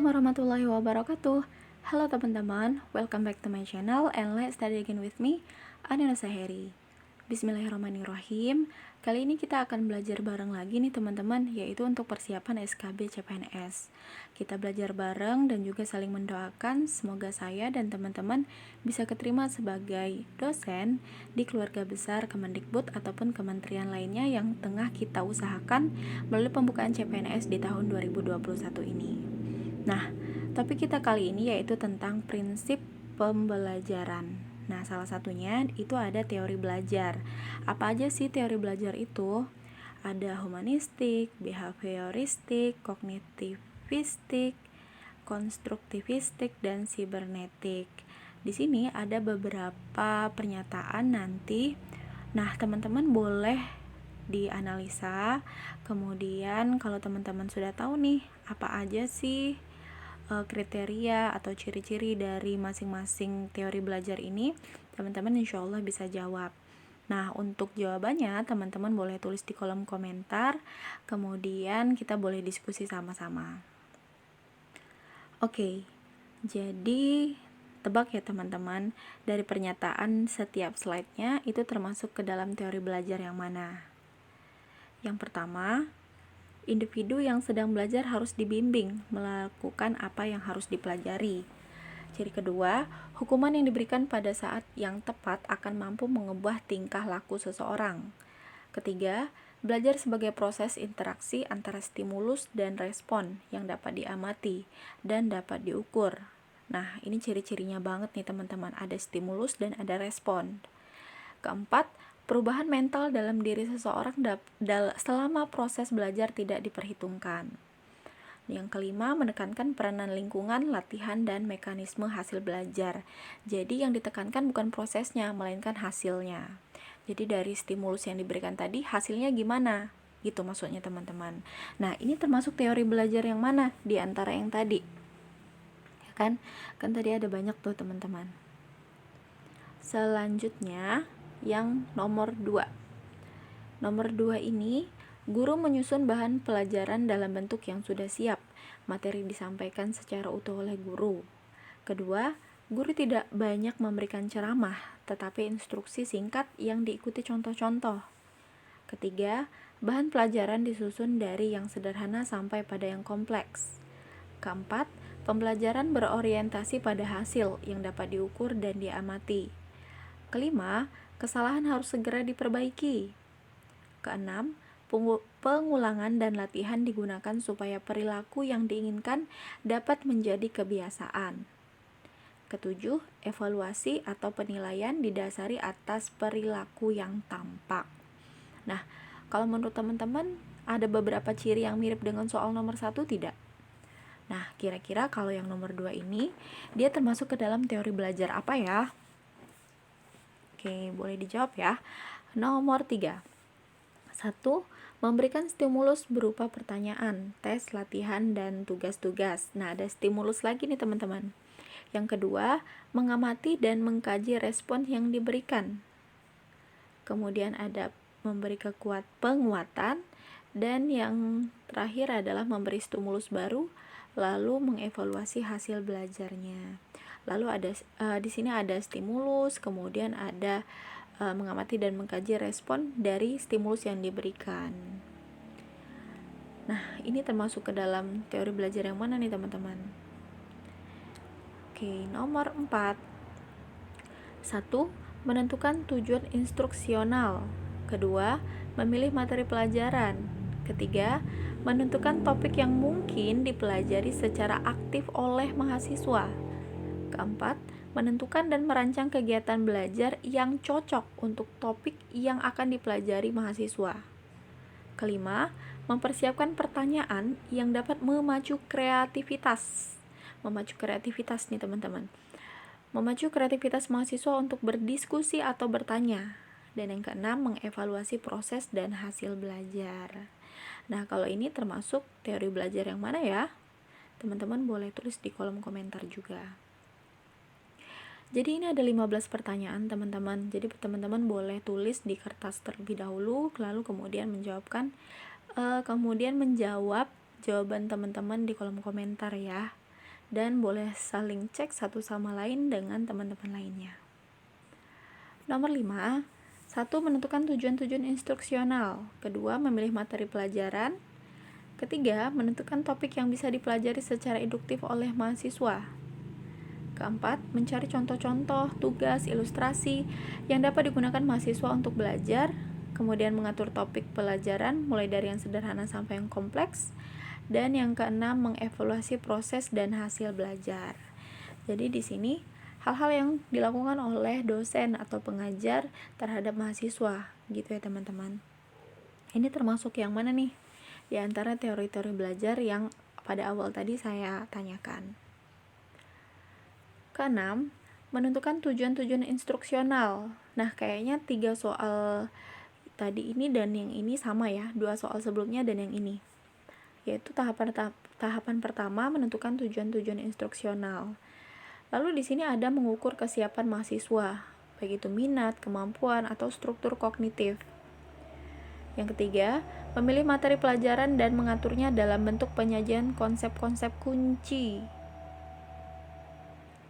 Assalamualaikum warahmatullahi wabarakatuh. Halo teman-teman, welcome back to my channel and let's study again with me, Anina Saheri. Bismillahirrahmanirrahim. Kali ini kita akan belajar bareng lagi nih teman-teman, yaitu untuk persiapan SKB CPNS. Kita belajar bareng dan juga saling mendoakan semoga saya dan teman-teman bisa keterima sebagai dosen di keluarga besar Kemendikbud ataupun kementerian lainnya yang tengah kita usahakan melalui pembukaan CPNS di tahun 2021 ini. Nah, topik kita kali ini yaitu tentang prinsip pembelajaran. Nah, salah satunya itu ada teori belajar. Apa aja sih teori belajar itu? Ada humanistik, behavioristik, kognitivistik, konstruktivistik, dan sibernetik. Di sini ada beberapa pernyataan nanti. Nah, teman-teman boleh dianalisa. Kemudian kalau teman-teman sudah tahu nih apa aja sih kriteria atau ciri-ciri dari masing-masing teori belajar ini, teman-teman insya Allah bisa jawab. Nah, untuk jawabannya teman-teman boleh tulis di kolom komentar, kemudian kita boleh diskusi sama-sama. Oke, jadi tebak ya teman-teman, dari pernyataan setiap slide-nya itu termasuk ke dalam teori belajar yang mana? Yang pertama, individu yang sedang belajar harus dibimbing melakukan apa yang harus dipelajari. Ciri kedua, hukuman yang diberikan pada saat yang tepat akan mampu mengubah tingkah laku seseorang. Ketiga, belajar sebagai proses interaksi antara stimulus dan respon yang dapat diamati dan dapat diukur. Nah, ini ciri-cirinya banget nih teman-teman, ada stimulus dan ada respon. Keempat, perubahan mental dalam diri seseorang selama proses belajar tidak diperhitungkan. Yang kelima, menekankan peranan lingkungan, latihan, dan mekanisme hasil belajar. Jadi yang ditekankan bukan prosesnya, melainkan hasilnya. Jadi dari stimulus yang diberikan tadi, hasilnya gimana? Gitu maksudnya teman-teman. Nah, ini termasuk teori belajar yang mana di antara yang tadi? Ya kan? Kan tadi ada banyak tuh teman-teman. Selanjutnya, yang nomor 2. Nomor 2 ini, guru menyusun bahan pelajaran dalam bentuk yang sudah siap. Materi disampaikan secara utuh oleh guru. Kedua, guru tidak banyak memberikan ceramah, tetapi instruksi singkat yang diikuti contoh-contoh. Ketiga, bahan pelajaran disusun dari yang sederhana sampai pada yang kompleks. Keempat, pembelajaran berorientasi pada hasil yang dapat diukur dan diamati. Kelima, kesalahan harus segera diperbaiki. Keenam, pengulangan dan latihan digunakan supaya perilaku yang diinginkan dapat menjadi kebiasaan. Ketujuh, evaluasi atau penilaian didasari atas perilaku yang tampak. Nah, kalau menurut teman-teman ada beberapa ciri yang mirip dengan soal nomor 1 tidak? Nah, kira-kira kalau yang nomor 2 ini, dia termasuk ke dalam teori belajar apa ya? Oke, boleh dijawab ya. Nomor 3. 1. Memberikan stimulus berupa pertanyaan, tes, latihan, dan tugas-tugas. Nah, ada stimulus lagi nih teman-teman. Yang kedua, mengamati dan mengkaji respon yang diberikan. Kemudian ada memberi penguatan, dan yang terakhir adalah memberi stimulus baru, lalu mengevaluasi hasil belajarnya. Lalu ada di sini ada stimulus, kemudian ada mengamati dan mengkaji respon dari stimulus yang diberikan. Nah, ini termasuk ke dalam teori belajar yang mana nih teman-teman? Oke, nomor 4. 1. Menentukan tujuan instruksional. Kedua, memilih materi pelajaran. Ketiga, menentukan topik yang mungkin dipelajari secara aktif oleh mahasiswa. Keempat, menentukan dan merancang kegiatan belajar yang cocok untuk topik yang akan dipelajari mahasiswa. Kelima, mempersiapkan pertanyaan yang dapat memacu kreativitas. Memacu kreativitas nih teman-teman. Memacu kreativitas mahasiswa untuk berdiskusi atau bertanya. Dan yang keenam, mengevaluasi proses dan hasil belajar. Nah, kalau ini termasuk teori belajar yang mana ya? Teman-teman boleh tulis di kolom komentar juga. Jadi ini ada 15 pertanyaan teman-teman. Jadi teman-teman boleh tulis di kertas terlebih dahulu, lalu kemudian menjawab jawaban teman-teman di kolom komentar ya. dan boleh saling cek satu sama lain dengan teman-teman lainnya. Nomor 5, 1. Menentukan tujuan-tujuan instruksional. Kedua, memilih materi pelajaran. Ketiga, menentukan topik yang bisa dipelajari secara induktif oleh mahasiswa. Keempat, mencari contoh-contoh, tugas, ilustrasi yang dapat digunakan mahasiswa untuk belajar. Kemudian mengatur topik pelajaran mulai dari yang sederhana sampai yang kompleks. Dan yang keenam, mengevaluasi proses dan hasil belajar. Jadi di sini hal-hal yang dilakukan oleh dosen atau pengajar terhadap mahasiswa, gitu ya teman-teman. Ini termasuk yang mana nih? Di antara teori-teori belajar yang pada awal tadi saya tanyakan. Keenam, menentukan tujuan-tujuan instruksional. Nah, kayaknya 3 soal tadi ini dan yang ini sama ya, 2 soal sebelumnya dan yang ini. Yaitu tahapan pertama menentukan tujuan-tujuan instruksional. Lalu di sini ada mengukur kesiapan mahasiswa, baik itu minat, kemampuan, atau struktur kognitif. Yang ketiga, memilih materi pelajaran dan mengaturnya dalam bentuk penyajian konsep-konsep kunci.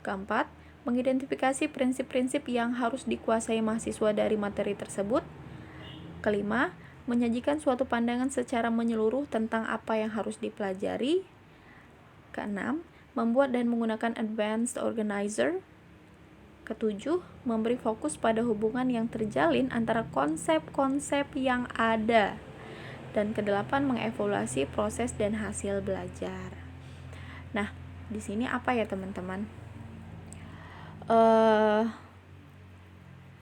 Keempat, mengidentifikasi prinsip-prinsip yang harus dikuasai mahasiswa dari materi tersebut. Kelima, menyajikan suatu pandangan secara menyeluruh tentang apa yang harus dipelajari. Keenam, membuat dan menggunakan advanced organizer. Ketujuh, memberi fokus pada hubungan yang terjalin antara konsep-konsep yang ada. Dan kedelapan, mengevaluasi proses dan hasil belajar. Nah, di sini apa ya teman-teman?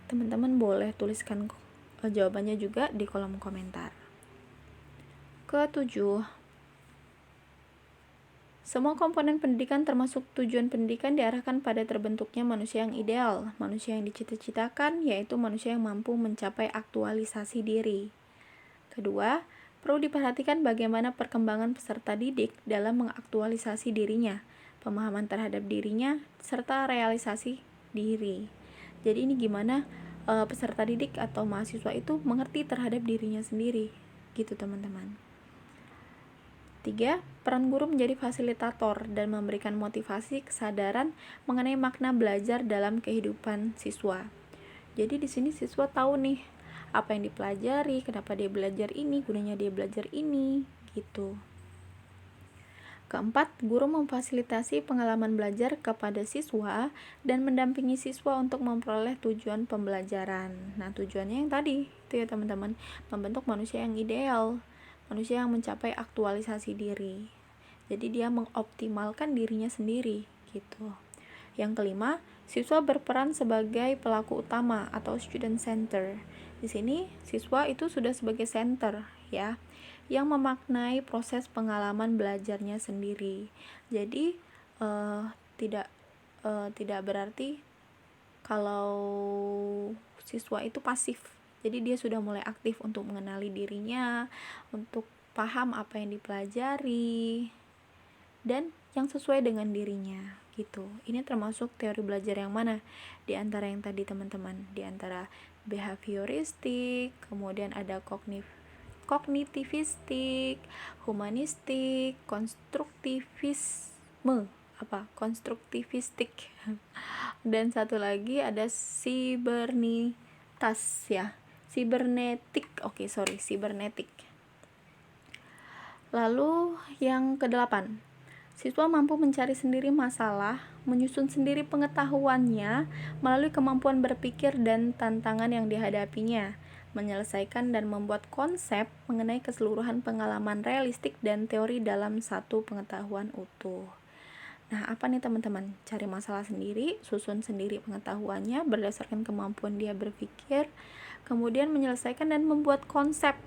Teman-teman boleh tuliskan jawabannya juga di kolom komentar. Ketujuh, semua komponen pendidikan termasuk tujuan pendidikan diarahkan pada terbentuknya manusia yang ideal, manusia yang dicita-citakan, yaitu manusia yang mampu mencapai aktualisasi diri. Kedua, perlu diperhatikan bagaimana perkembangan peserta didik dalam mengaktualisasi dirinya, pemahaman terhadap dirinya, serta realisasi diri. Jadi ini gimana peserta didik atau mahasiswa itu mengerti terhadap dirinya sendiri, gitu teman-teman. 3. Peran guru menjadi fasilitator dan memberikan motivasi kesadaran mengenai makna belajar dalam kehidupan siswa. Jadi di sini siswa tahu nih apa yang dipelajari, kenapa dia belajar ini, gunanya dia belajar ini, gitu. Keempat, guru memfasilitasi pengalaman belajar kepada siswa dan mendampingi siswa untuk memperoleh tujuan pembelajaran. Nah, tujuannya yang tadi, itu ya teman-teman, membentuk manusia yang ideal, manusia yang mencapai aktualisasi diri. Jadi dia mengoptimalkan dirinya sendiri, gitu. Yang kelima, siswa berperan sebagai pelaku utama atau student center. Di sini siswa itu sudah sebagai center ya, yang memaknai proses pengalaman belajarnya sendiri. Jadi tidak berarti kalau siswa itu pasif. Jadi dia sudah mulai aktif untuk mengenali dirinya, untuk paham apa yang dipelajari dan yang sesuai dengan dirinya gitu. Ini termasuk teori belajar yang mana? Di antara yang tadi teman-teman, di antara behavioristik, kemudian ada kognitivistik, humanistik, konstruktivistik dan satu lagi ada sibernetik. Lalu yang kedelapan, siswa mampu mencari sendiri masalah, menyusun sendiri pengetahuannya melalui kemampuan berpikir dan tantangan yang dihadapinya, menyelesaikan dan membuat konsep mengenai keseluruhan pengalaman realistik dan teori dalam satu pengetahuan utuh. Nah, apa nih teman-teman? Cari masalah sendiri, susun sendiri pengetahuannya berdasarkan kemampuan dia berpikir, kemudian menyelesaikan dan membuat konsep.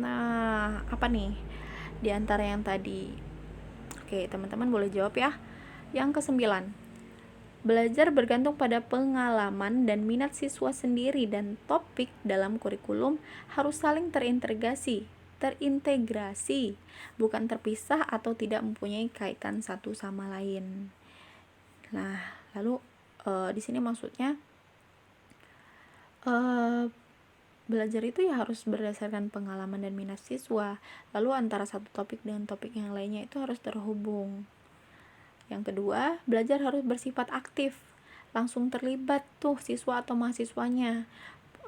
Nah, apa nih di antara yang tadi? Oke, teman-teman boleh jawab ya. Yang kesembilan, belajar bergantung pada pengalaman dan minat siswa sendiri dan topik dalam kurikulum harus saling terintegrasi, bukan terpisah atau tidak mempunyai kaitan satu sama lain. Nah, lalu di sini maksudnya belajar itu ya harus berdasarkan pengalaman dan minat siswa. Lalu antara satu topik dengan topik yang lainnya itu harus terhubung. Yang kedua, belajar harus bersifat aktif, langsung terlibat tuh siswa atau mahasiswanya,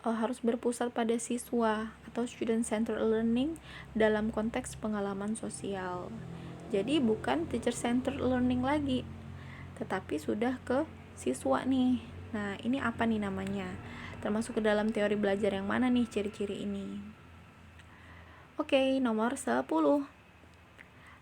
harus berpusat pada siswa atau student centered learning dalam konteks pengalaman sosial. Jadi bukan teacher centered learning lagi, tetapi sudah ke siswa nih. Nah, ini apa nih namanya? Termasuk ke dalam teori belajar yang mana nih ciri-ciri ini? Oke, nomor 10.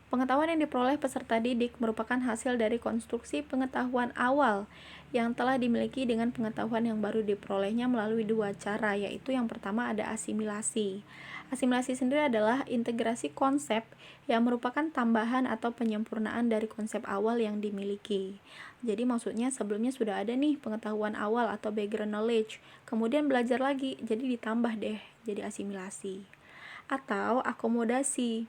Pengetahuan yang diperoleh peserta didik merupakan hasil dari konstruksi pengetahuan awal yang telah dimiliki dengan pengetahuan yang baru diperolehnya melalui dua cara, yaitu yang pertama ada asimilasi. Asimilasi sendiri adalah integrasi konsep yang merupakan tambahan atau penyempurnaan dari konsep awal yang dimiliki. Jadi maksudnya sebelumnya sudah ada nih pengetahuan awal atau background knowledge, kemudian belajar lagi, jadi ditambah deh, jadi asimilasi. Atau akomodasi.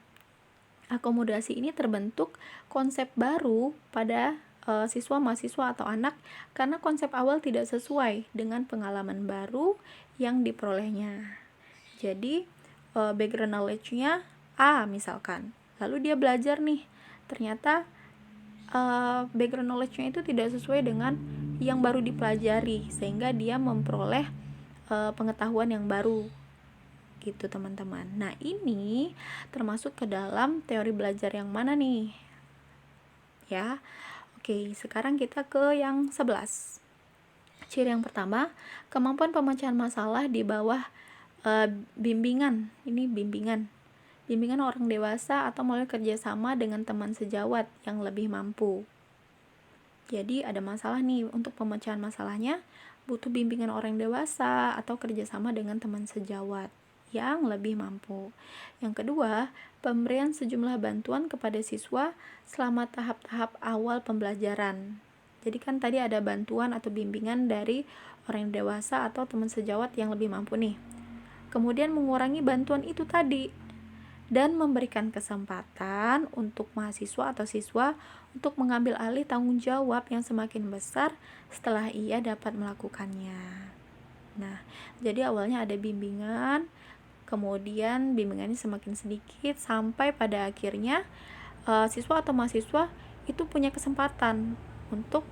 Akomodasi ini terbentuk konsep baru pada siswa, mahasiswa, atau anak karena konsep awal tidak sesuai dengan pengalaman baru yang diperolehnya. Jadi background knowledge-nya A misalkan, lalu dia belajar nih, ternyata background knowledge-nya itu tidak sesuai dengan yang baru dipelajari, sehingga dia memperoleh pengetahuan yang baru gitu teman-teman. Nah, ini termasuk ke dalam teori belajar yang mana nih? Ya. Oke, sekarang kita ke yang 11. Ciri yang pertama, kemampuan pemecahan masalah di bawah bimbingan. Ini bimbingan orang dewasa atau melalui kerjasama dengan teman sejawat yang lebih mampu. Jadi ada masalah nih, untuk pemecahan masalahnya butuh bimbingan orang dewasa atau kerjasama dengan teman sejawat yang lebih mampu. Yang kedua, pemberian sejumlah bantuan kepada siswa selama tahap-tahap awal pembelajaran. Jadi kan tadi ada bantuan atau bimbingan dari orang dewasa atau teman sejawat yang lebih mampu nih. Kemudian mengurangi bantuan itu tadi dan memberikan kesempatan untuk mahasiswa atau siswa untuk mengambil alih tanggung jawab yang semakin besar setelah ia dapat melakukannya. Nah, jadi awalnya ada bimbingan, kemudian bimbingannya semakin sedikit sampai pada akhirnya siswa atau mahasiswa itu punya kesempatan untuk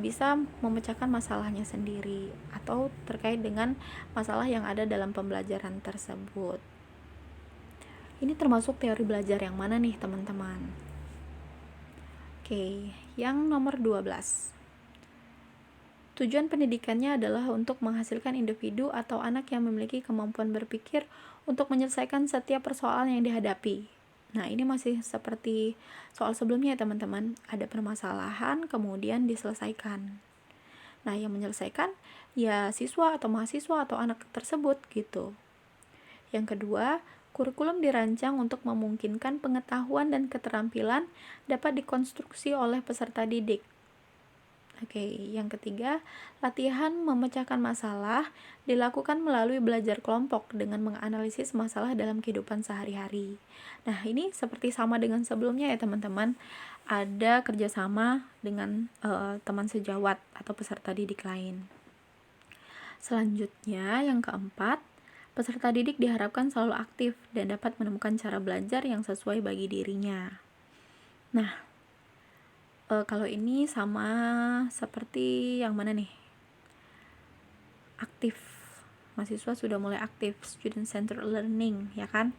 bisa memecahkan masalahnya sendiri atau terkait dengan masalah yang ada dalam pembelajaran tersebut. Ini termasuk teori belajar yang mana nih teman-teman? Oke, yang nomor 12. Tujuan pendidikannya adalah untuk menghasilkan individu atau anak yang memiliki kemampuan berpikir untuk menyelesaikan setiap persoalan yang dihadapi. Nah, ini masih seperti soal sebelumnya ya teman-teman. Ada permasalahan, kemudian diselesaikan. Nah, yang menyelesaikan ya siswa atau mahasiswa atau anak tersebut gitu. Yang kedua, kurikulum dirancang untuk memungkinkan pengetahuan dan keterampilan dapat dikonstruksi oleh peserta didik. Oke, yang ketiga, latihan memecahkan masalah dilakukan melalui belajar kelompok dengan menganalisis masalah dalam kehidupan sehari-hari. Nah, ini seperti sama dengan sebelumnya ya teman-teman. Ada kerjasama dengan teman sejawat atau peserta didik lain. Selanjutnya, yang keempat, peserta didik diharapkan selalu aktif dan dapat menemukan cara belajar yang sesuai bagi dirinya. Nah, kalau ini sama seperti yang mana nih? Aktif. Mahasiswa sudah mulai aktif, student centered learning, ya kan?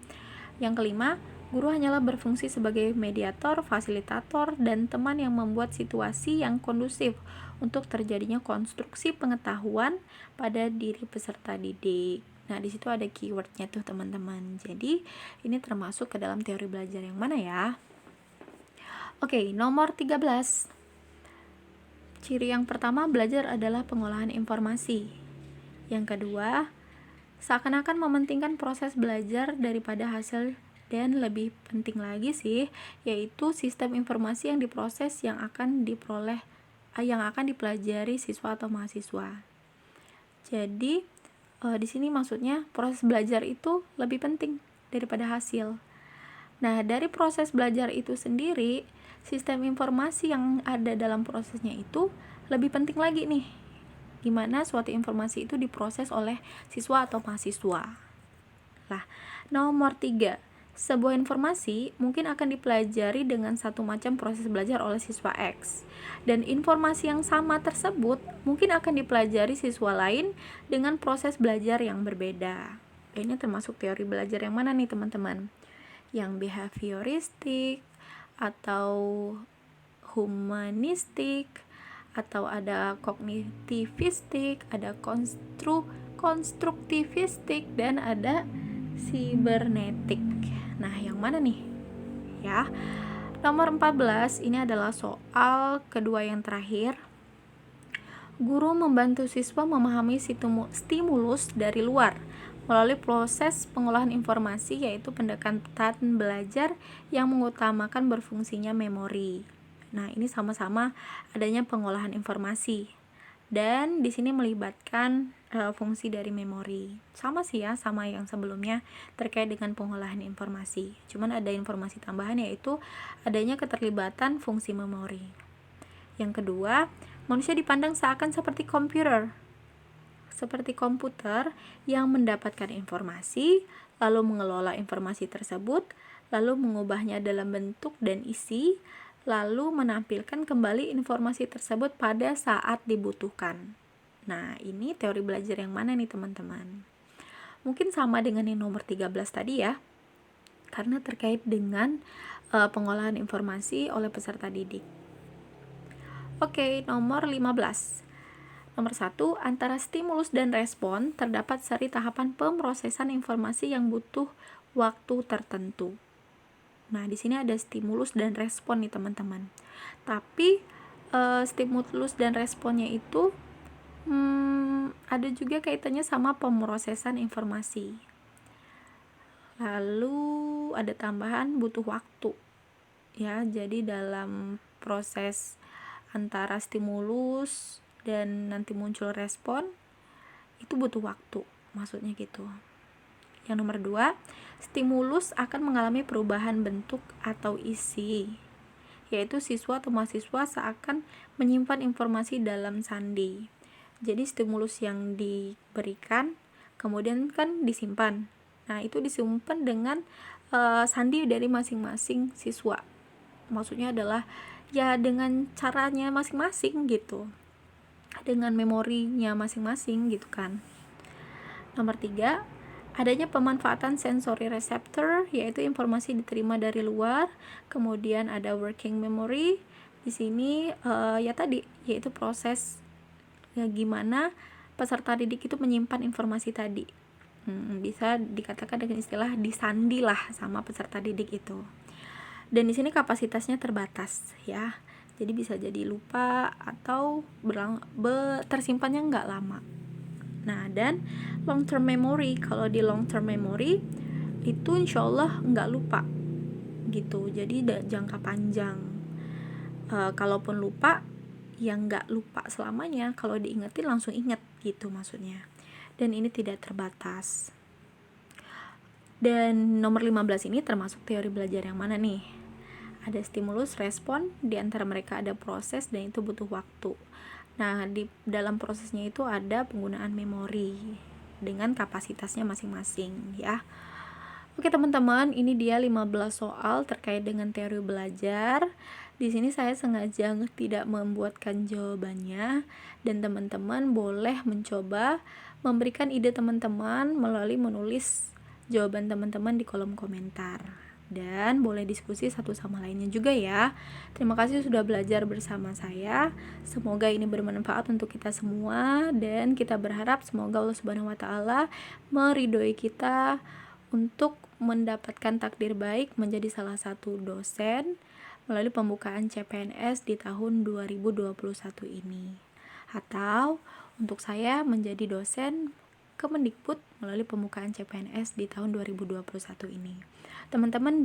Yang kelima, guru hanyalah berfungsi sebagai mediator, fasilitator, dan teman yang membuat situasi yang kondusif untuk terjadinya konstruksi pengetahuan pada diri peserta didik. Nah, di situ ada keywordnya tuh teman-teman. Jadi, ini termasuk ke dalam teori belajar yang mana ya? Oke, nomor 13. Ciri yang pertama, belajar adalah pengolahan informasi. Yang kedua, seakan-akan mementingkan proses belajar daripada hasil, dan lebih penting lagi sih, yaitu sistem informasi yang diproses yang akan dipelajari siswa atau mahasiswa. Jadi, di sini maksudnya proses belajar itu lebih penting daripada hasil. Nah, dari proses belajar itu sendiri, sistem informasi yang ada dalam prosesnya itu lebih penting lagi nih, gimana suatu informasi itu diproses oleh siswa atau mahasiswa. Nah, nomor 3, Sebuah informasi mungkin akan dipelajari dengan satu macam proses belajar oleh siswa X, dan informasi yang sama tersebut mungkin akan dipelajari siswa lain dengan proses belajar yang berbeda. Ini termasuk teori belajar yang mana nih teman-teman? Yang behavioristik, atau humanistik, atau ada kognitivistik, ada konstruktivistik, dan ada sibernetik. Nah, yang mana nih? Ya. Nomor 14 ini adalah soal kedua yang terakhir. Guru membantu siswa memahami stimulus dari luar melalui proses pengolahan informasi, yaitu pendekatan belajar yang mengutamakan berfungsinya memori. Nah, ini sama-sama adanya pengolahan informasi. Dan di sini melibatkan fungsi dari memori. Sama sih ya, sama yang sebelumnya terkait dengan pengolahan informasi. Cuman ada informasi tambahan, yaitu adanya keterlibatan fungsi memori. Yang kedua, manusia dipandang seakan seperti komputer yang mendapatkan informasi, lalu mengelola informasi tersebut, lalu mengubahnya dalam bentuk dan isi, lalu menampilkan kembali informasi tersebut pada saat dibutuhkan. Nah, ini teori belajar yang mana nih teman-teman? Mungkin sama dengan yang nomor 13 tadi ya, karena terkait dengan pengolahan informasi oleh peserta didik. Oke, nomor 15. Nomor 1, antara stimulus dan respon terdapat seri tahapan pemrosesan informasi yang butuh waktu tertentu. Nah, di sini ada stimulus dan respon nih teman-teman. Tapi stimulus dan responnya itu ada juga kaitannya sama pemrosesan informasi. Lalu ada tambahan butuh waktu. Ya, jadi dalam proses antara stimulus dan nanti muncul respon itu butuh waktu, maksudnya gitu. Yang nomor 2, stimulus akan mengalami perubahan bentuk atau isi, yaitu siswa atau mahasiswa seakan menyimpan informasi dalam sandi. Jadi stimulus yang diberikan kemudian kan disimpan. Nah, itu disimpan dengan sandi dari masing-masing siswa. Maksudnya adalah ya dengan caranya masing-masing gitu, dengan memorinya masing-masing gitu kan. Nomor 3, adanya pemanfaatan sensory receptor, yaitu informasi diterima dari luar. Kemudian ada working memory. Di sini ya tadi, yaitu proses gimana peserta didik itu menyimpan informasi tadi. Bisa dikatakan dengan istilah disandi lah sama peserta didik itu. Dan di sini kapasitasnya terbatas ya. Jadi bisa jadi lupa atau tersimpannya nggak lama. Nah, dan long term memory, kalau di long term memory itu insya Allah nggak lupa gitu, jadi jangka panjang. Kalaupun lupa ya nggak lupa selamanya, kalau diingetin langsung inget gitu maksudnya. Dan ini tidak terbatas. Dan nomor 15 ini termasuk teori belajar yang mana nih? Ada stimulus, respon, di antara mereka ada proses dan itu butuh waktu. Nah, di dalam prosesnya itu ada penggunaan memori dengan kapasitasnya masing-masing ya. Oke teman-teman, ini dia 15 soal terkait dengan teori belajar. Di sini saya sengaja tidak membuatkan jawabannya, dan teman-teman boleh mencoba memberikan ide teman-teman melalui menulis jawaban teman-teman di kolom komentar. Dan boleh diskusi satu sama lainnya juga ya. Terima kasih sudah belajar bersama saya. Semoga ini bermanfaat untuk kita semua, dan kita berharap semoga Allah Subhanahu wa taala meridhoi kita untuk mendapatkan takdir baik menjadi salah satu dosen melalui pembukaan CPNS di tahun 2021 ini. Atau untuk saya menjadi dosen Kemendikbud melalui pembukaan CPNS di tahun 2021 ini. Teman-teman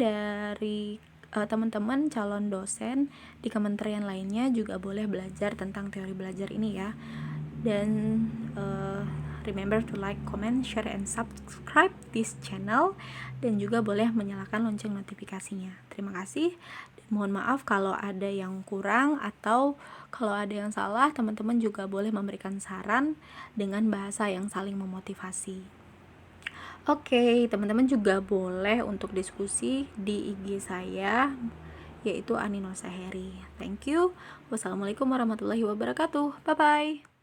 calon dosen di kementerian lainnya juga boleh belajar tentang teori belajar ini ya. Dan remember to like, comment, share, and subscribe this channel, dan juga boleh menyalakan lonceng notifikasinya. Terima kasih, dan mohon maaf kalau ada yang kurang atau kalau ada yang salah. Teman-teman juga boleh memberikan saran dengan bahasa yang saling memotivasi. Oke, teman-teman juga boleh untuk diskusi di IG saya, yaitu Ani Nur Seheri. Thank you. Wassalamualaikum warahmatullahi wabarakatuh. Bye bye.